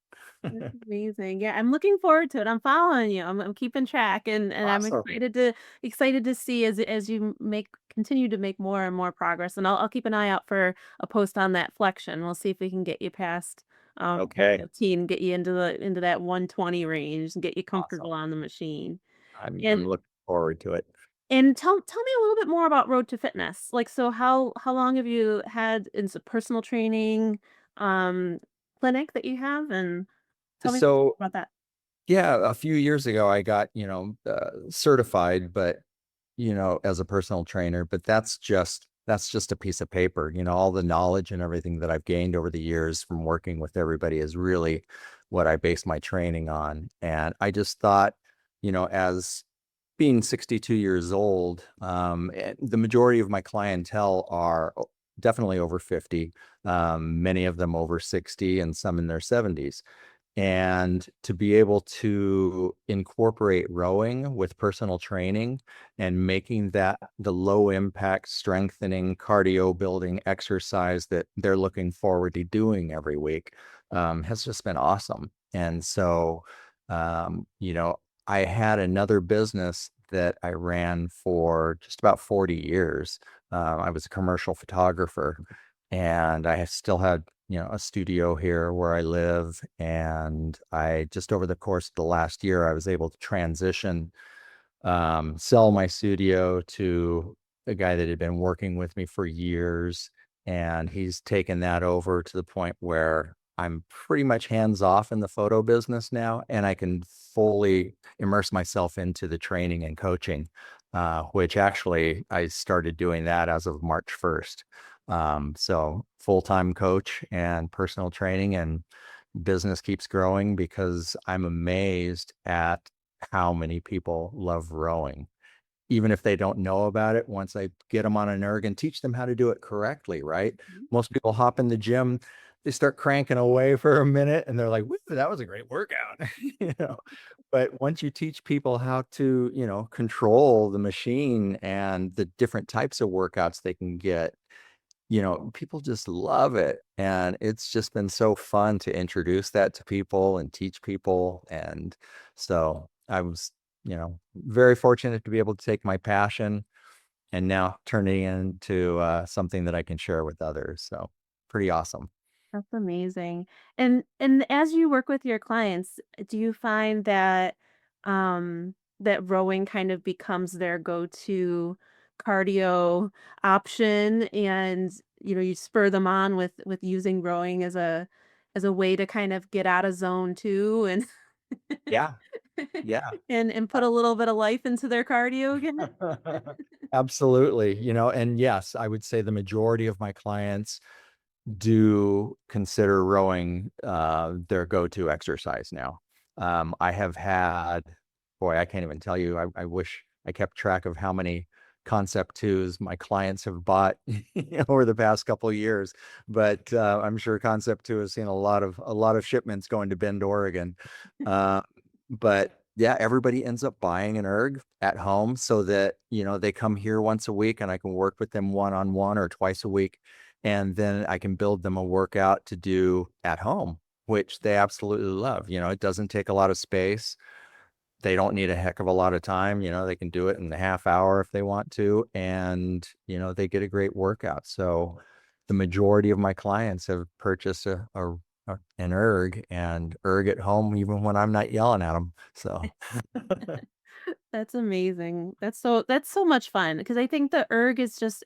Speaker 3: That's amazing. Yeah, I'm looking forward to it. I'm following you. I'm keeping track and I'm
Speaker 2: awesome.
Speaker 3: excited to see as you make continue to make more and more progress. And I'll keep an eye out for a post on that flexion. We'll see if we can get you past
Speaker 2: Okay.
Speaker 3: 15, get you into that 120 range and get you
Speaker 2: Awesome.
Speaker 3: comfortable on the machine.
Speaker 2: I'm
Speaker 3: And
Speaker 2: looking forward to it.
Speaker 3: tell me a little bit more about Road to Fitness. Like, so how long have you had in some personal training um clinic that you have? And tell me
Speaker 2: So
Speaker 3: about that.
Speaker 2: yeah, a few years ago, I got, certified, but, as a personal trainer, but that's just that's just a piece of paper. All the knowledge and everything that I've gained over the years from working with everybody is really what I base my training on. And I just thought, as being 62 years old, the majority of my clientele are definitely over 50, many of them over 60, and some in their 70s. And to be able to incorporate rowing with personal training and making that the low impact, strengthening, cardio building exercise that they're looking forward to doing every week has just been awesome. And so, I had another business that I ran for just about 40 years. I was a commercial photographer, and I still had a studio here where I live. And I just over the course of the last year, I was able to transition, sell my studio to a guy that had been working with me for years. And he's taken that over to the point where I'm pretty much hands off in the photo business now, and I can fully immerse myself into the training and coaching, which actually I started doing that as of March 1st. So full-time coach and personal training, and business keeps growing because I'm amazed at how many people love rowing. Even if they don't know about it, once I get them on an erg and teach them how to do it correctly, right?
Speaker 3: Mhm.
Speaker 2: Most people hop in the gym, they start cranking away for a minute and they're like, "Woo, that was a great workout." you know. But once you teach people how to, control the machine and the different types of workouts they can get, people just love it. And it's just been so fun to introduce that to people and teach people. And so I was, very fortunate to be able to take my passion and now turn it into something that I can share with others. So pretty awesome.
Speaker 3: That's amazing. And as you work with your clients, do you find that that rowing kind of becomes their go-to cardio option, and you spur them on with using rowing as a way to kind of get out of zone too, and
Speaker 2: Yeah. Yeah.
Speaker 3: and put a little bit of life into their cardio again?
Speaker 2: Absolutely. And yes, I would say the majority of my clients do consider rowing their go-to exercise now. I have had, boy, I can't even tell you. I wish I kept track of how many Concept twos my clients have bought over the past couple of years. But I'm sure Concept two has seen a lot of shipments going to Bend, Oregon. Uh, but yeah, everybody ends up buying an erg at home so that they come here once a week and I can work with them one-on-one or twice a week, and then I can build them a workout to do at home, which they absolutely love. It doesn't take a lot of space. They don't need a heck of a lot of time. They can do it in a half hour if they want to, and they get a great workout. So the majority of my clients have purchased an erg at home even when I'm not yelling at them. So
Speaker 3: That's amazing. That's so much fun, because I think the erg is just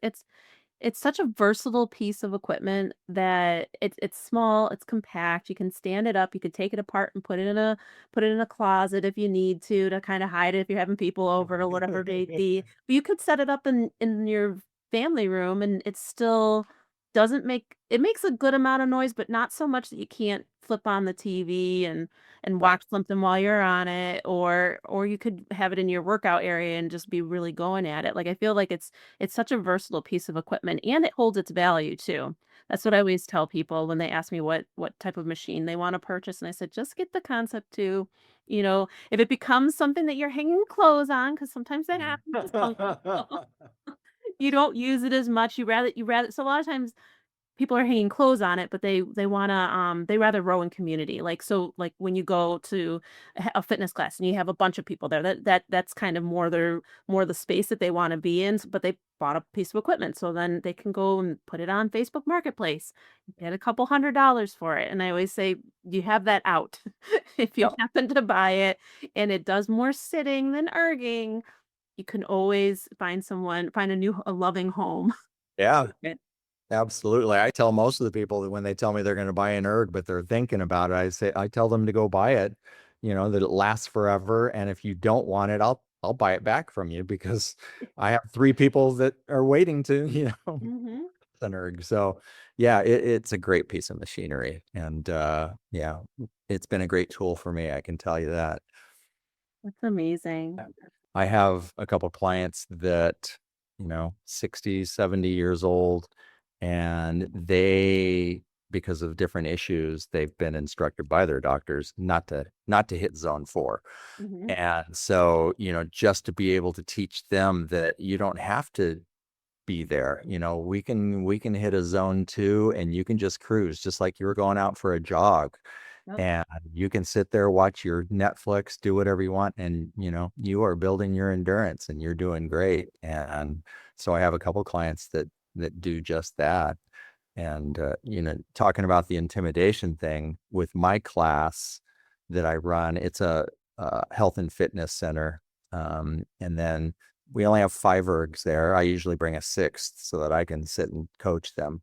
Speaker 3: it's such a versatile piece of equipment that it's small, it's compact, you can stand it up, you could take it apart and put it in a closet if you need to kind of hide it if you're having people over or whatever it may be. But you could set it up in your family room, and it still doesn't make it makes a good amount of noise, but not so much that you can't flip on the TV and
Speaker 2: right.
Speaker 3: watch something while you're on it, or you could have it in your workout area and just be really going at it. Like, I feel like it's such a versatile piece of equipment, and it holds its value too. That's what I always tell people when they ask me what type of machine they want to purchase, and I said just get the Concept 2. If it becomes something that you're hanging clothes on, because sometimes that happens, it's uncomfortable. You don't use it as much. You rather so a lot of times people are hanging clothes on it, but they wanna, they rather row in community. Like, so, like, when you go to a fitness class and you have a bunch of people there, that's kind of more the space that they wanna be in, but they bought a piece of equipment, so then they can go and put it on Facebook Marketplace, get a couple $100 for it, and I always say, "You have that out." If you
Speaker 2: Yep.
Speaker 3: happen to buy it and it does more sitting than erging, you can always find a loving home.
Speaker 2: Yeah. Absolutely. I tell most of the people that when they tell me they're going to buy an erg, but they're thinking about it, I tell them to go buy it, that it lasts forever. And if you don't want it, I'll buy it back from you because I have 3 people that are waiting to,
Speaker 3: Mhm.
Speaker 2: an erg. So yeah, it's a great piece of machinery. And yeah, it's been a great tool for me. I can tell you that.
Speaker 3: That's amazing.
Speaker 2: I have a couple clients that, 60, 70 years old, and because of different issues, they've been instructed by their doctors not to hit zone 4.
Speaker 3: Mhm.
Speaker 2: And so, just to be able to teach them that you don't have to be there. We can hit a zone 2 and you can just cruise just like you were going out for a jog.
Speaker 3: Yep.
Speaker 2: And you can sit there, watch your Netflix, do whatever you want, and you are building your endurance and you're doing great. And so I have a couple clients that do just that. And talking about the intimidation thing with my class that I run, it's a health and fitness center. And then we only have 5 ergs there. I usually bring a 6th so that I can sit and coach them.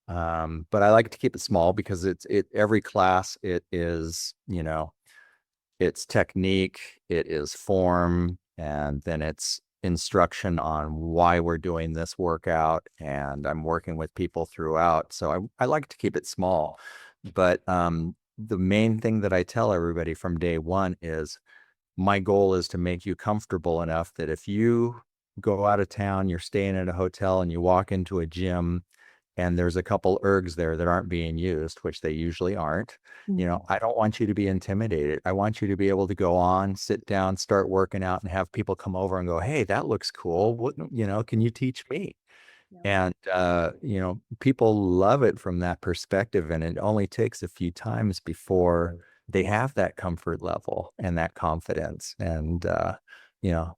Speaker 2: But I like to keep it small because every class it is, it's technique, it is form, and then it's instruction on why we're doing this workout. And I'm working with people throughout. So I like to keep it small. But the main thing that I tell everybody from day one is my goal is to make you comfortable enough that if you go out of town, you're staying at a hotel and you walk into a gym and there's a couple ergs there that aren't being used, which they usually aren't,
Speaker 3: Mhm.
Speaker 2: I don't want you to be intimidated. I want you to be able to go on, sit down, start working out and have people come over and go, "Hey, that looks cool. What, can you teach me?"
Speaker 3: Yep.
Speaker 2: And, people love it from that perspective. And it only takes a few times before they have that comfort level and that confidence. And, you know,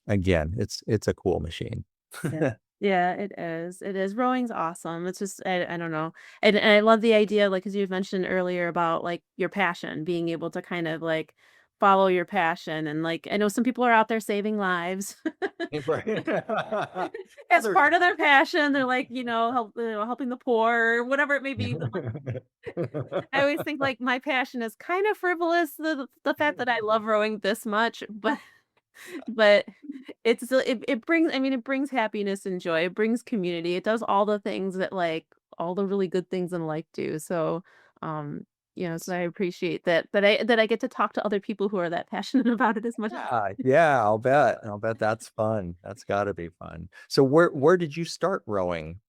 Speaker 2: again, it's a cool machine.
Speaker 3: Yeah. Yeah, it is. It is. Rowing's awesome. It's just I don't know. And I love the idea, like as you mentioned earlier about like your passion, being able to kind of like follow your passion. And like I know some people are out there saving lives
Speaker 2: Right.
Speaker 3: as
Speaker 2: There's
Speaker 3: part of their passion. They're like, helping the poor or whatever it may be. But I always think like my passion is kind of frivolous, the fact that I love rowing this much, but it's still it brings I mean, it brings happiness and joy, it brings community, it does all the things that, like all the really good things in life do, so, um, so I appreciate that I get to talk to other people who are that passionate about it as much as
Speaker 2: Yeah, yeah, I'll bet. I'll bet that's fun. That's gotta be fun. So where did you start rowing?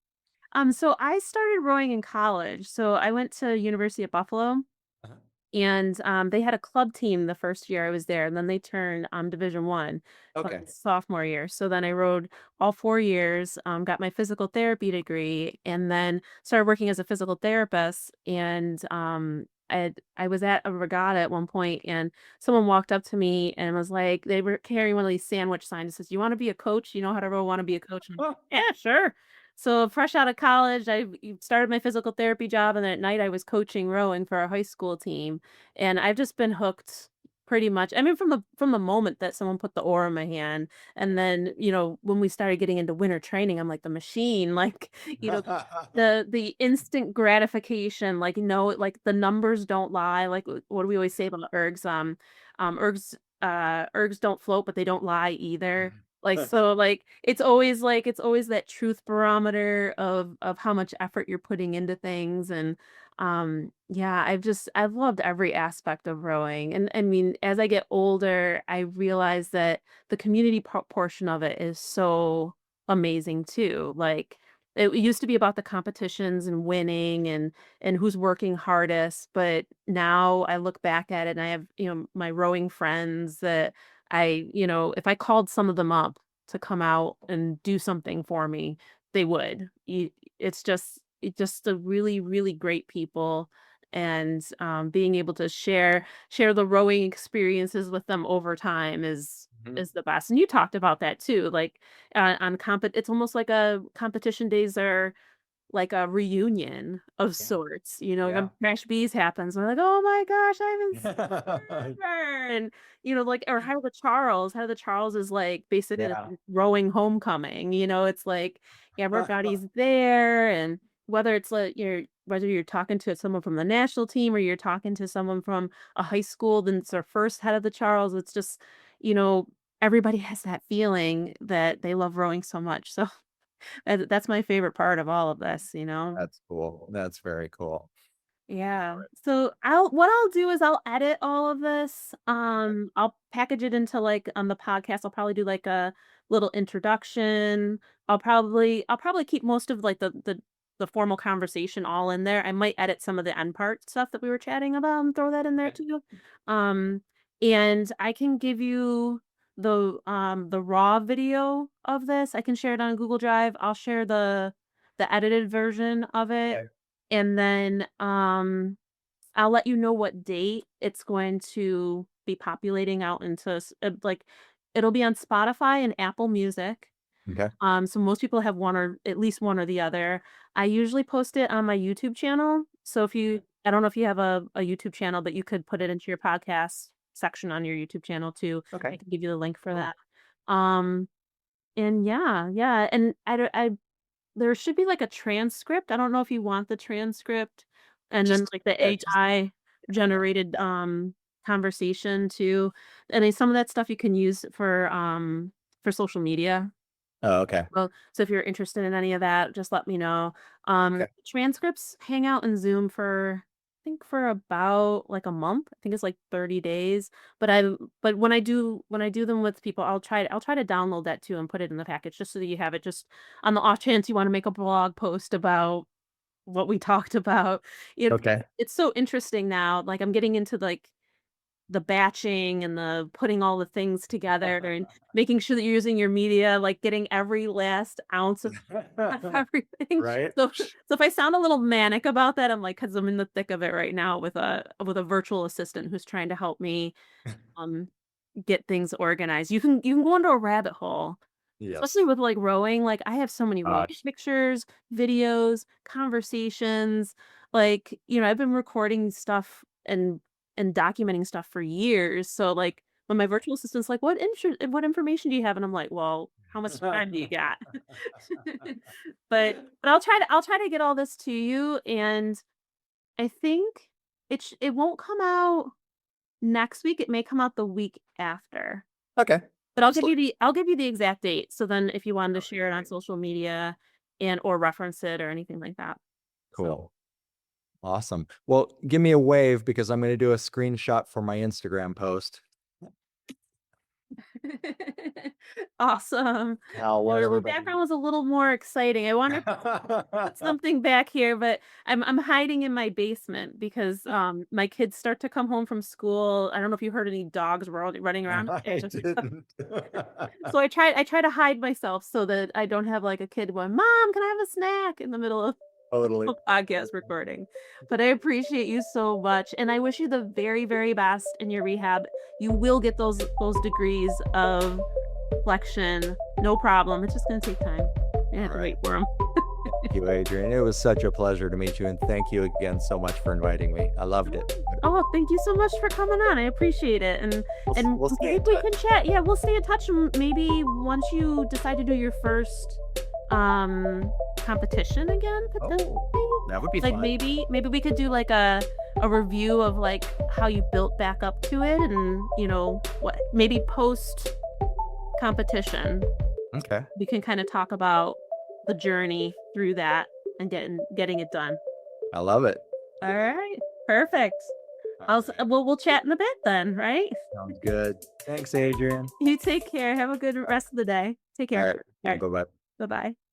Speaker 3: so I started rowing in college, so I went to University of Buffalo.
Speaker 2: Uh-huh.
Speaker 3: And, they had a club team the first year I was there, and then they turned, Division One my
Speaker 2: Okay.
Speaker 3: sophomore year. So then I rowed all 4 years, got my physical therapy degree, and then started working as a physical therapist. And, I was at a regatta at one point, and someone walked up to me and was like they were carrying one of these sandwich signs that says, "You wanna be a coach? You know how to row, wanna be a coach?" I'm like, "Yeah, sure." So fresh out of college, started my physical therapy job, and then at night I was coaching rowing for a high school team. And I've just been hooked pretty much. I mean, from the moment that someone put the oar in my hand, and then when we started getting into winter training, I'm like the machine, like you know, the instant gratification, like no, like the numbers don't lie. Like what do we always say about ergs? Ergs don't float, but they don't lie either. Like so, it's always that truth barometer of how much effort you're putting into things. And yeah, I've loved every aspect of rowing. And I mean, as I get older, I realize that the community portion of it is so amazing too. Like it used to be about the competitions and winning and who's working hardest, but now I look back at it and I have, my rowing friends that if I called some of them up to come out and do something for me, they would. It's just a really, really great people. And being able to share the rowing experiences with them over time
Speaker 2: Mhm.
Speaker 3: is the best. And you talked about that too. Like it's almost like a competition days are like a reunion of
Speaker 2: Yeah.
Speaker 3: sorts,
Speaker 2: Yeah.
Speaker 3: Crash Bees happens, we're like, "Oh my gosh, I haven't seen her," and, like or How the Charles is, like, basically like
Speaker 2: Yeah.
Speaker 3: rowing homecoming, it's like everybody's there, and whether you're talking to someone from the national team or you're talking to someone from a high school, then it's their first head of the Charles, it's just, you know everybody has that feeling that they love rowing so much. So that's my favorite part of all of this, you know?
Speaker 2: That's cool. That's very cool.
Speaker 3: Yeah.
Speaker 2: All right.
Speaker 3: So I'll do is I'll edit all of this.
Speaker 2: Okay.
Speaker 3: I'll package it into like on the podcast. I'll probably do like a little introduction. I'll probably keep most of like the formal conversation all in there. I might edit some of the end part stuff that we were chatting about and throw that in there
Speaker 2: Okay.
Speaker 3: too. Um and I can give you the raw video of this. I can share it on Google Drive. I'll share the edited version of it,
Speaker 2: Okay.
Speaker 3: and then, I'll let you know what date it's going to be populating out into like, it'll be on Spotify and Apple Music.
Speaker 2: Okay.
Speaker 3: So most people have one or at least one or the other. I usually post it on my YouTube channel. So if you I don't know if you have a YouTube channel, but you could put it into your podcast section on your YouTube channel too. I
Speaker 2: Okay.
Speaker 3: can give you the link for
Speaker 2: Cool.
Speaker 3: that. Um, and yeah, and I there should be, like, a transcript. I don't know if you want the transcript and then,
Speaker 2: Just
Speaker 3: like, the
Speaker 2: yeah, just
Speaker 3: AI generated, conversation too. And then some of that stuff you can use for social media.
Speaker 2: oh, okay.
Speaker 3: Well, so if you're interested in any of that, just let me know.
Speaker 2: Okay.
Speaker 3: Transcripts hang out in Zoom for I think for about like a month. I think it's like 30 days. But when I do them with people, I'll try to download that too and put it in the package just so that you have it just on the off chance you want to make a blog post about what we talked about.
Speaker 2: Okay.
Speaker 3: It's so interesting now. Like I'm getting into like the batching and the putting all the things together and making sure that you're using your media, like getting every last ounce of everything.
Speaker 2: Right?
Speaker 3: So if I sound a little manic about that, I'm like, because 'cause I'm in the thick of it right now with a virtual assistant who's trying to help me, um, get things organized. You can go into a rabbit hole,
Speaker 2: Yes.
Speaker 3: especially with, like, rowing. Like, I have so many rowing
Speaker 2: Gosh.
Speaker 3: pictures, videos, conversations. Like, I've been recording stuff and documenting stuff for years. So, like, when my virtual assistant's like, "What information do you have?" And I'm like, "Well, how much time do you got?" But I'll try to get all this to you, and I think it won't come out next week. It may come out the week after.
Speaker 2: Okay.
Speaker 3: But I'll
Speaker 2: Just
Speaker 3: give
Speaker 2: let
Speaker 3: you the exact date. So then if you wanted to
Speaker 2: that would be
Speaker 3: share it on
Speaker 2: great.
Speaker 3: social media and or reference it or anything like that. So
Speaker 2: Cool. Awesome. Well, give me a wave because I'm going to do a screenshot for my Instagram post.
Speaker 3: awesome.
Speaker 2: I'll let
Speaker 3: Well, the
Speaker 2: everybody
Speaker 3: background was a little more exciting. I wanted to put
Speaker 2: know.
Speaker 3: something back here, but I'm hiding in my basement because my kids start to come home from school. I don't know if you heard any dogs running around
Speaker 2: I
Speaker 3: upstairs.
Speaker 2: didn't.
Speaker 3: So I try to hide myself so that I don't have like a kid going, "Mom, can I have a snack?" in the middle of
Speaker 2: Totally.
Speaker 3: a podcast recording. But I appreciate you so much, and I wish you the very, very best in your rehab. You will get those degrees of flexion, no problem. It's just gonna take time. You have
Speaker 2: All
Speaker 3: to
Speaker 2: right.
Speaker 3: wait for them.
Speaker 2: Thank you, Adrian. It was such a pleasure to meet you, and thank you again so much for inviting me. I loved it.
Speaker 3: Oh, thank you so much for coming on. I appreciate it, and
Speaker 2: We'll stay
Speaker 3: maybe
Speaker 2: in
Speaker 3: we
Speaker 2: touch.
Speaker 3: can chat. Yeah, we'll stay in touch. Maybe once you decide to do your first competition again, potentially.
Speaker 2: Oh, that would be
Speaker 3: Like
Speaker 2: fun.
Speaker 3: maybe we could do like a review of like how you built back up to it, and what maybe post competition
Speaker 2: Okay.
Speaker 3: we can kind of talk about the journey through that and getting it done.
Speaker 2: I love it.
Speaker 3: All right, perfect.
Speaker 2: All right.
Speaker 3: We'll chat in a bit then, right?
Speaker 2: Sounds good. Thanks, Adrian.
Speaker 3: You take care. Have a good rest of the day. Take
Speaker 2: All
Speaker 3: care.
Speaker 2: right.
Speaker 3: All right.
Speaker 2: Bye bye.
Speaker 3: Bye bye.